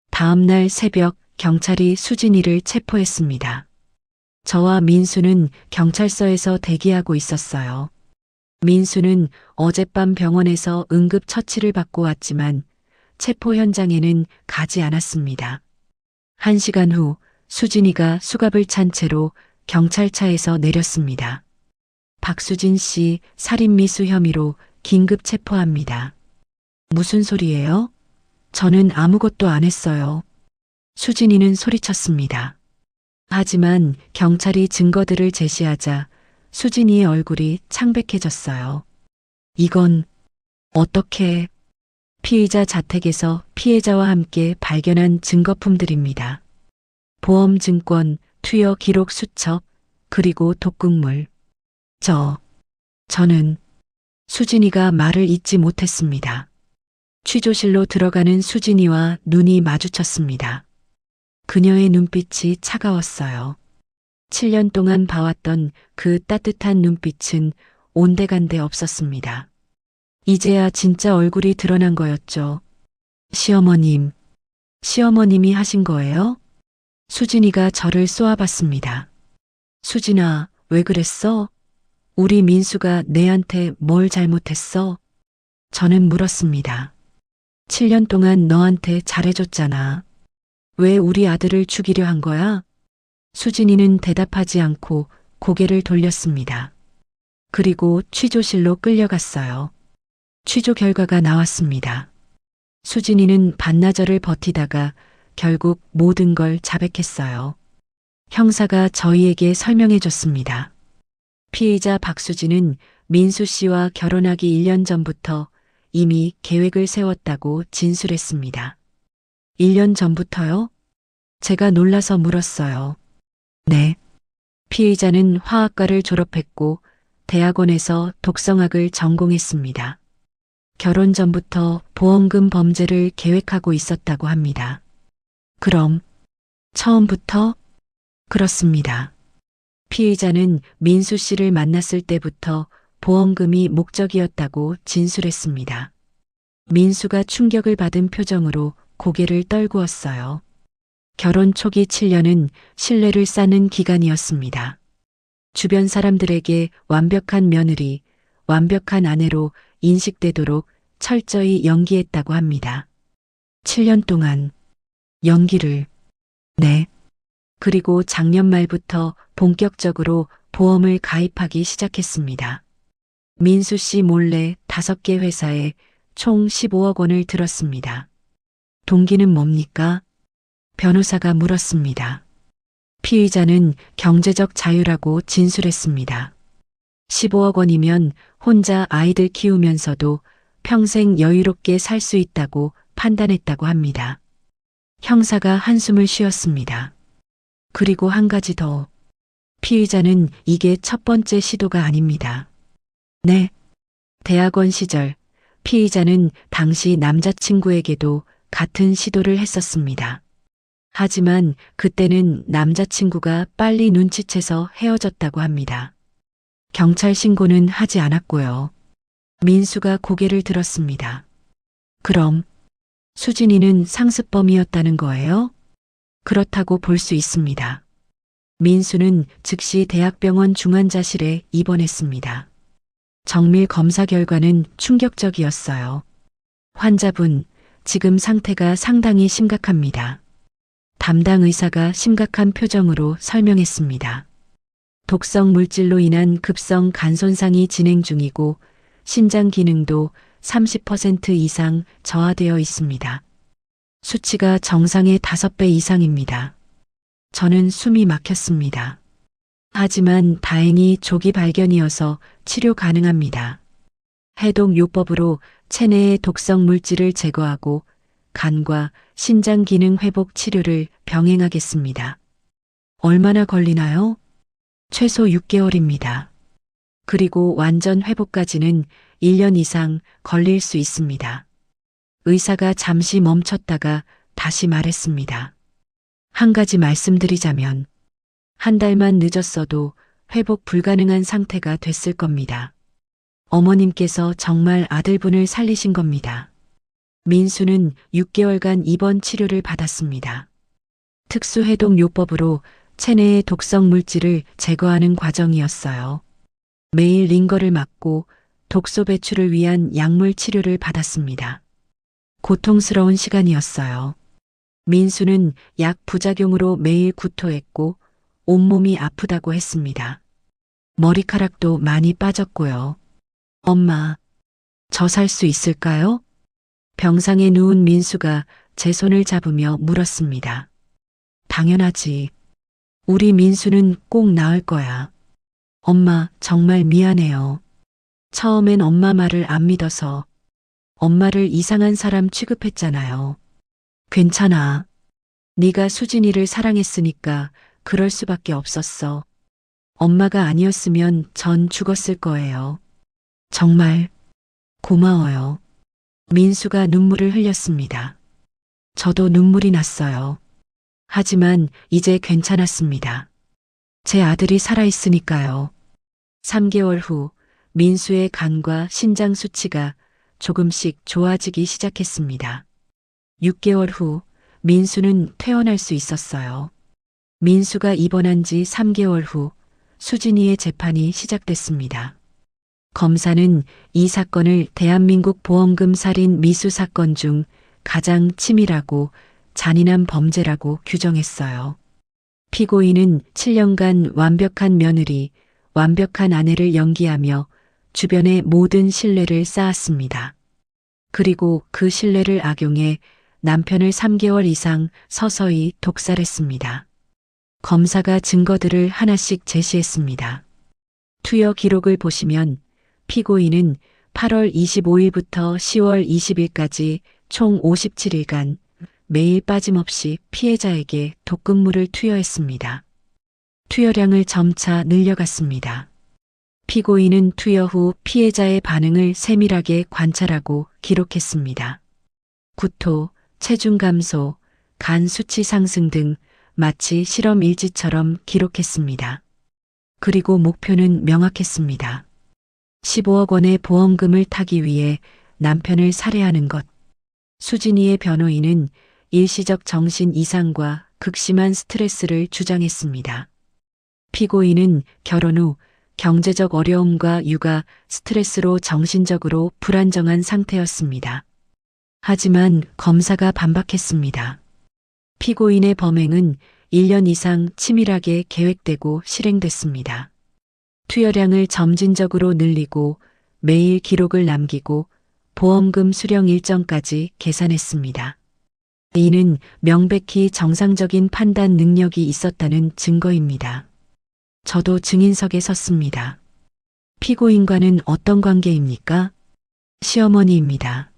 다음 날 새벽 경찰이 수진이를 체포했습니다. 저와 민수는 경찰서에서 대기하고 있었어요. 민수는 어젯밤 병원에서 응급 처치를 받고 왔지만 체포 현장에는 가지 않았습니다. 1시간 후 수진이가 수갑을 찬 채로 경찰차에서 내렸습니다. 박수진 씨 살인미수 혐의로 긴급 체포합니다. 무슨 소리예요? 저는 아무것도 안 했어요. 수진이는 소리쳤습니다. 하지만 경찰이 증거들을 제시하자 수진이의 얼굴이 창백해졌어요. 이건 어떻게? 피의자 자택에서 피해자와 함께 발견한 증거품들입니다. 보험 증권, 투여 기록 수첩, 그리고 독극물. 저는 수진이가 말을 잇지 못했습니다. 취조실로 들어가는 수진이와 눈이 마주쳤습니다. 그녀의 눈빛이 차가웠어요. 7년 동안 봐왔던 그 따뜻한 눈빛은 온데간데 없었습니다. 이제야 진짜 얼굴이 드러난 거였죠. 시어머님이 하신 거예요? 수진이가 저를 쏘아봤습니다. 수진아, 왜 그랬어? 우리 민수가 내한테 뭘 잘못했어? 저는 물었습니다. 7년 동안 너한테 잘해줬잖아. 왜 우리 아들을 죽이려 한 거야? 수진이는 대답하지 않고 고개를 돌렸습니다. 그리고 취조실로 끌려갔어요. 취조 결과가 나왔습니다. 수진이는 반나절을 버티다가 결국 모든 걸 자백했어요. 형사가 저희에게 설명해 줬습니다. 피의자 박수진은 민수 씨와 결혼하기 1년 전부터 이미 계획을 세웠다고 진술했습니다. 1년 전부터요? 제가 놀라서 물었어요. 네. 피의자는 화학과를 졸업했고 대학원에서 독성학을 전공했습니다. 결혼 전부터 보험금 범죄를 계획하고 있었다고 합니다. 그럼 처음부터? 그렇습니다. 피의자는 민수 씨를 만났을 때부터 보험금이 목적이었다고 진술했습니다. 민수가 충격을 받은 표정으로 고개를 떨구었어요. 결혼 초기 7년은 신뢰를 쌓는 기간이었습니다. 주변 사람들에게 완벽한 며느리, 완벽한 아내로 인식되도록 철저히 연기했다고 합니다. 7년 동안 연기를, 네. 그리고 작년 말부터 본격적으로 보험을 가입하기 시작했습니다. 민수 씨 몰래 5개 회사에 총 15억 원을 들었습니다. 동기는 뭡니까? 변호사가 물었습니다. 피의자는 경제적 자유라고 진술했습니다. 15억 원이면 혼자 아이들 키우면서도 평생 여유롭게 살 수 있다고 판단했다고 합니다. 형사가 한숨을 쉬었습니다. 그리고 한 가지 더. 피의자는 이게 첫 번째 시도가 아닙니다. 네. 대학원 시절 피의자는 당시 남자친구에게도 같은 시도를 했었습니다. 하지만 그때는 남자친구가 빨리 눈치채서 헤어졌다고 합니다. 경찰 신고는 하지 않았고요. 민수가 고개를 들었습니다. 그럼 수진이는 상습범이었다는 거예요? 그렇다고 볼 수 있습니다. 민수는 즉시 대학병원 중환자실에 입원했습니다. 정밀 검사 결과는 충격적이었어요. 환자분, 지금 상태가 상당히 심각합니다. 담당 의사가 심각한 표정으로 설명했습니다. 독성 물질로 인한 급성 간 손상이 진행 중이고 신장 기능도 30% 이상 저하되어 있습니다. 수치가 정상의 5배 이상입니다. 저는 숨이 막혔습니다. 하지만 다행히 조기 발견이어서 치료 가능합니다. 해독요법으로 체내의 독성 물질을 제거하고 간과 신장 기능 회복 치료를 병행하겠습니다. 얼마나 걸리나요? 최소 6개월입니다. 그리고 완전 회복까지는 1년 이상 걸릴 수 있습니다. 의사가 잠시 멈췄다가 다시 말했습니다. 한 가지 말씀드리자면 한 달만 늦었어도 회복 불가능한 상태가 됐을 겁니다. 어머님께서 정말 아들분을 살리신 겁니다. 민수는 6개월간 입원 치료를 받았습니다. 특수해독요법으로 체내의 독성 물질을 제거하는 과정이었어요. 매일 링거를 맞고 독소 배출을 위한 약물 치료를 받았습니다. 고통스러운 시간이었어요. 민수는 약 부작용으로 매일 구토했고 온몸이 아프다고 했습니다. 머리카락도 많이 빠졌고요. 엄마, 저 살 수 있을까요? 병상에 누운 민수가 제 손을 잡으며 물었습니다. 당연하지. 우리 민수는 꼭 나을 거야. 엄마, 정말 미안해요. 처음엔 엄마 말을 안 믿어서 엄마를 이상한 사람 취급했잖아요. 괜찮아. 네가 수진이를 사랑했으니까 그럴 수밖에 없었어. 엄마가 아니었으면 전 죽었을 거예요. 정말 고마워요. 민수가 눈물을 흘렸습니다. 저도 눈물이 났어요. 하지만 이제 괜찮았습니다. 제 아들이 살아있으니까요. 3개월 후 민수의 간과 신장 수치가 조금씩 좋아지기 시작했습니다. 6개월 후 민수는 퇴원할 수 있었어요. 민수가 입원한 지 3개월 후 수진이의 재판이 시작됐습니다. 검사는 이 사건을 대한민국 보험금 살인 미수 사건 중 가장 치밀하고 잔인한 범죄라고 규정했어요. 피고인은 7년간 완벽한 며느리, 완벽한 아내를 연기하며 주변의 모든 신뢰를 쌓았습니다. 그리고 그 신뢰를 악용해 남편을 3개월 이상 서서히 독살했습니다. 검사가 증거들을 하나씩 제시했습니다. 투여 기록을 보시면 피고인은 8월 25일부터 10월 20일까지 총 57일간 매일 빠짐없이 피해자에게 독극물을 투여했습니다. 투여량을 점차 늘려갔습니다. 피고인은 투여 후 피해자의 반응을 세밀하게 관찰하고 기록했습니다. 구토, 체중 감소, 간 수치 상승 등 마치 실험 일지처럼 기록했습니다. 그리고 목표는 명확했습니다. 15억 원의 보험금을 타기 위해 남편을 살해하는 것. 수진이의 변호인은 일시적 정신 이상과 극심한 스트레스를 주장했습니다. 피고인은 결혼 후 경제적 어려움과 육아, 스트레스로 정신적으로 불안정한 상태였습니다. 하지만 검사가 반박했습니다. 피고인의 범행은 1년 이상 치밀하게 계획되고 실행됐습니다. 투여량을 점진적으로 늘리고 매일 기록을 남기고 보험금 수령 일정까지 계산했습니다. 이는 명백히 정상적인 판단 능력이 있었다는 증거입니다. 저도 증인석에 섰습니다. 피고인과는 어떤 관계입니까? 시어머니입니다.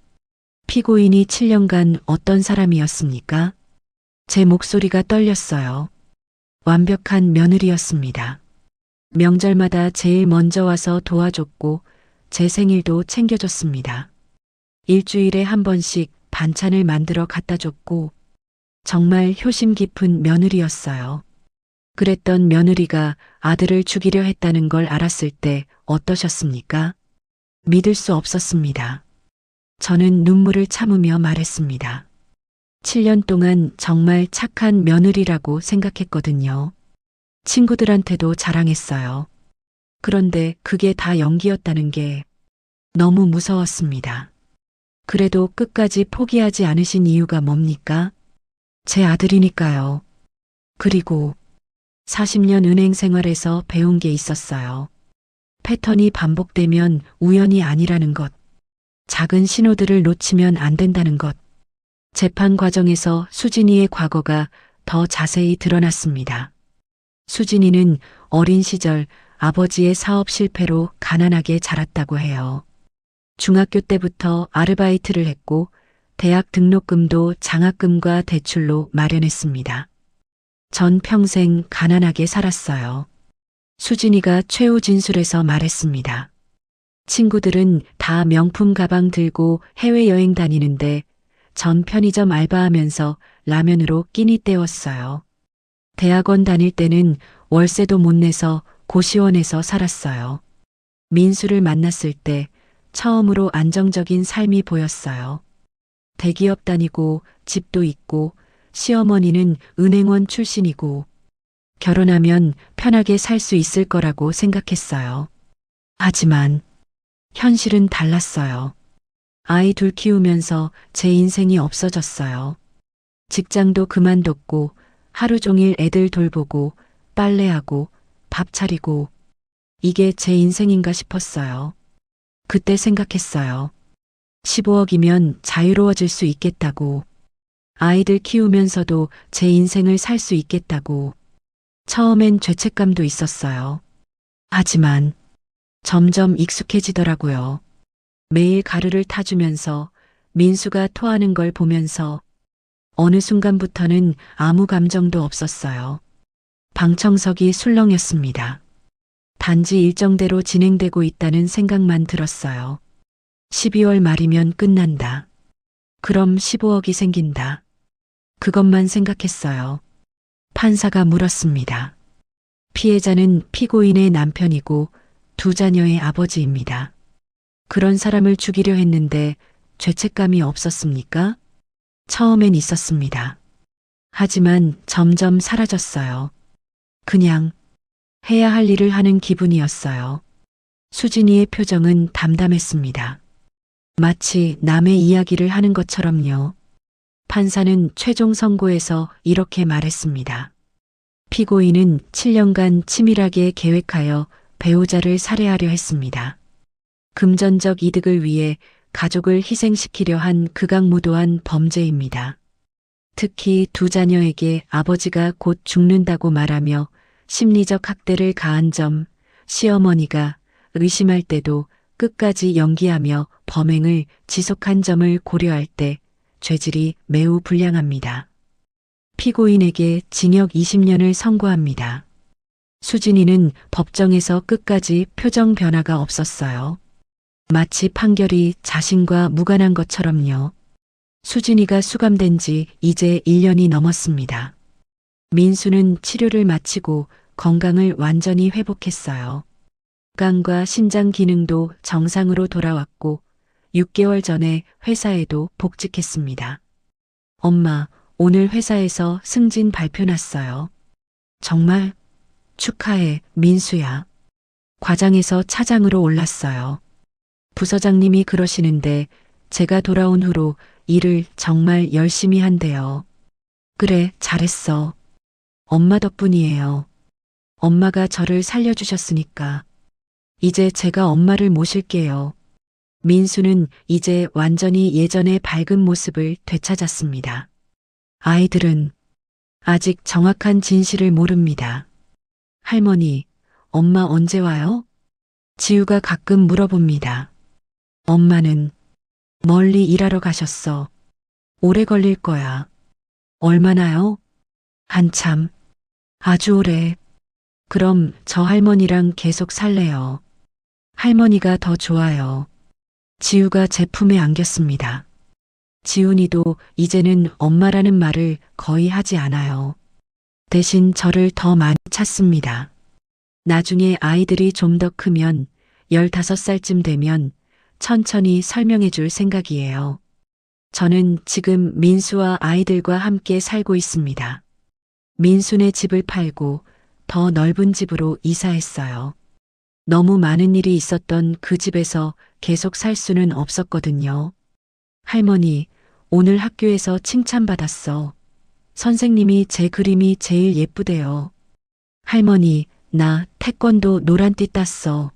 피고인이 7년간 어떤 사람이었습니까? 제 목소리가 떨렸어요. 완벽한 며느리였습니다. 명절마다 제일 먼저 와서 도와줬고 제 생일도 챙겨줬습니다. 일주일에 한 번씩 반찬을 만들어 갖다 줬고 정말 효심 깊은 며느리였어요. 그랬던 며느리가 아들을 죽이려 했다는 걸 알았을 때 어떠셨습니까? 믿을 수 없었습니다. 저는 눈물을 참으며 말했습니다. 7년 동안 정말 착한 며느리라고 생각했거든요. 친구들한테도 자랑했어요. 그런데 그게 다 연기였다는 게 너무 무서웠습니다. 그래도 끝까지 포기하지 않으신 이유가 뭡니까? 제 아들이니까요. 그리고 40년 은행 생활에서 배운 게 있었어요. 패턴이 반복되면 우연이 아니라는 것. 작은 신호들을 놓치면 안 된다는 것. 재판 과정에서 수진이의 과거가 더 자세히 드러났습니다. 수진이는 어린 시절 아버지의 사업 실패로 가난하게 자랐다고 해요. 중학교 때부터 아르바이트를 했고 대학 등록금도 장학금과 대출로 마련했습니다. 전 평생 가난하게 살았어요. 수진이가 최후 진술에서 말했습니다. 친구들은 다 명품 가방 들고 해외여행 다니는데 전 편의점 알바하면서 라면으로 끼니 때웠어요. 대학원 다닐 때는 월세도 못 내서 고시원에서 살았어요. 민수를 만났을 때 처음으로 안정적인 삶이 보였어요. 대기업 다니고 집도 있고 시어머니는 은행원 출신이고 결혼하면 편하게 살 수 있을 거라고 생각했어요. 하지만 현실은 달랐어요. 아이 둘 키우면서 제 인생이 없어졌어요. 직장도 그만뒀고 하루 종일 애들 돌보고 빨래하고 밥 차리고 이게 제 인생인가 싶었어요. 그때 생각했어요. 15억이면 자유로워질 수 있겠다고. 아이들 키우면서도 제 인생을 살 수 있겠다고. 처음엔 죄책감도 있었어요. 하지만 점점 익숙해지더라고요. 매일 가루를 타주면서 민수가 토하는 걸 보면서 어느 순간부터는 아무 감정도 없었어요. 방청석이 술렁였습니다. 단지 일정대로 진행되고 있다는 생각만 들었어요. 12월 말이면 끝난다. 그럼 15억이 생긴다. 그것만 생각했어요. 판사가 물었습니다. 피해자는 피고인의 남편이고 두 자녀의 아버지입니다. 그런 사람을 죽이려 했는데 죄책감이 없었습니까? 처음엔 있었습니다. 하지만 점점 사라졌어요. 그냥 해야 할 일을 하는 기분이었어요. 수진이의 표정은 담담했습니다. 마치 남의 이야기를 하는 것처럼요. 판사는 최종 선고에서 이렇게 말했습니다. 피고인은 7년간 치밀하게 계획하여 배우자를 살해하려 했습니다. 금전적 이득을 위해 가족을 희생시키려 한 극악무도한 범죄입니다. 특히 두 자녀에게 아버지가 곧 죽는다고 말하며 심리적 학대를 가한 점, 시어머니가 의심할 때도 끝까지 연기하며 범행을 지속한 점을 고려할 때 죄질이 매우 불량합니다. 피고인에게 징역 20년을 선고합니다. 수진이는 법정에서 끝까지 표정 변화가 없었어요. 마치 판결이 자신과 무관한 것처럼요. 수진이가 수감된 지 이제 1년이 넘었습니다. 민수는 치료를 마치고 건강을 완전히 회복했어요.肝과 신장 기능도 정상으로 돌아왔고 6개월 전에 회사에도 복직했습니다. 엄마, 오늘 회사에서 승진 발표 났어요. 정말? 축하해, 민수야. 과장에서 차장으로 올랐어요. 부서장님이 그러시는데 제가 돌아온 후로 일을 정말 열심히 한대요. 그래, 잘했어. 엄마 덕분이에요. 엄마가 저를 살려주셨으니까. 이제 제가 엄마를 모실게요. 민수는 이제 완전히 예전의 밝은 모습을 되찾았습니다. 아이들은 아직 정확한 진실을 모릅니다. 할머니, 엄마 언제 와요? 지우가 가끔 물어봅니다. 엄마는 멀리 일하러 가셨어. 오래 걸릴 거야. 얼마나요? 한참. 아주 오래. 그럼 저 할머니랑 계속 살래요. 할머니가 더 좋아요. 지우가 제 품에 안겼습니다. 지훈이도 이제는 엄마라는 말을 거의 하지 않아요. 대신 저를 더 많이 찾습니다. 나중에 아이들이 좀 더 크면 15살쯤 되면 천천히 설명해 줄 생각이에요. 저는 지금 민수와 아이들과 함께 살고 있습니다. 민수네 집을 팔고 더 넓은 집으로 이사했어요. 너무 많은 일이 있었던 그 집에서 계속 살 수는 없었거든요. 할머니, 오늘 학교에서 칭찬받았어. 선생님이 제 그림이 제일 예쁘대요. 할머니, 나 태권도 노란띠 땄어.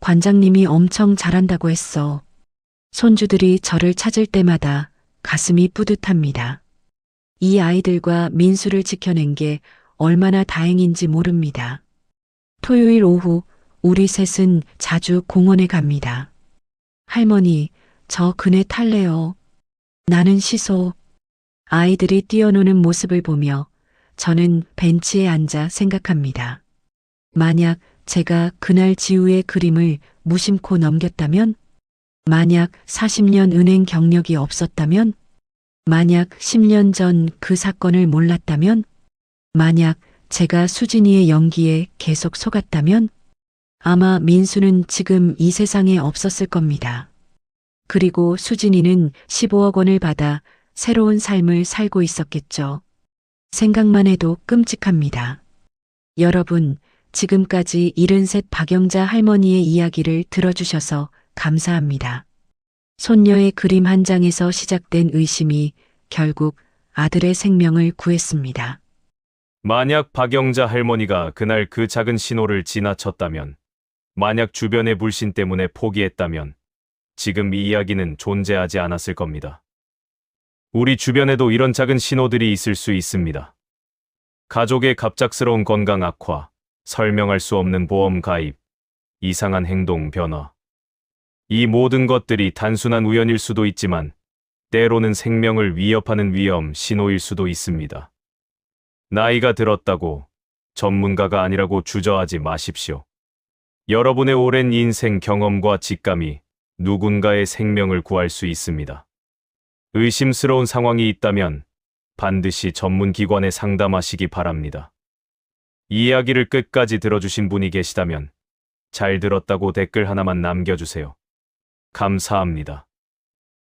관장님이 엄청 잘한다고 했어. 손주들이 저를 찾을 때마다 가슴이 뿌듯합니다. 이 아이들과 민수를 지켜낸 게 얼마나 다행인지 모릅니다. 토요일 오후 우리 셋은 자주 공원에 갑니다. 할머니, 저 그네 탈래요. 나는 시소. 아이들이 뛰어노는 모습을 보며 저는 벤치에 앉아 생각합니다. 만약 제가 그날 지우의 그림을 무심코 넘겼다면? 만약 40년 은행 경력이 없었다면? 만약 10년 전 그 사건을 몰랐다면? 만약 제가 수진이의 연기에 계속 속았다면? 아마 민수는 지금 이 세상에 없었을 겁니다. 그리고 수진이는 15억 원을 받아 새로운 삶을 살고 있었겠죠. 생각만 해도 끔찍합니다. 여러분, 지금까지 73 박영자 할머니의 이야기를 들어주셔서 감사합니다. 손녀의 그림 한 장에서 시작된 의심이 결국 아들의 생명을 구했습니다. 만약 박영자 할머니가 그날 그 작은 신호를 지나쳤다면, 만약 주변의 불신 때문에 포기했다면, 지금 이 이야기는 존재하지 않았을 겁니다. 우리 주변에도 이런 작은 신호들이 있을 수 있습니다. 가족의 갑작스러운 건강 악화, 설명할 수 없는 보험 가입, 이상한 행동 변화. 이 모든 것들이 단순한 우연일 수도 있지만 때로는 생명을 위협하는 위험 신호일 수도 있습니다. 나이가 들었다고 전문가가 아니라고 주저하지 마십시오. 여러분의 오랜 인생 경험과 직감이 누군가의 생명을 구할 수 있습니다. 의심스러운 상황이 있다면 반드시 전문기관에 상담하시기 바랍니다. 이 이야기를 끝까지 들어주신 분이 계시다면 잘 들었다고 댓글 하나만 남겨주세요. 감사합니다.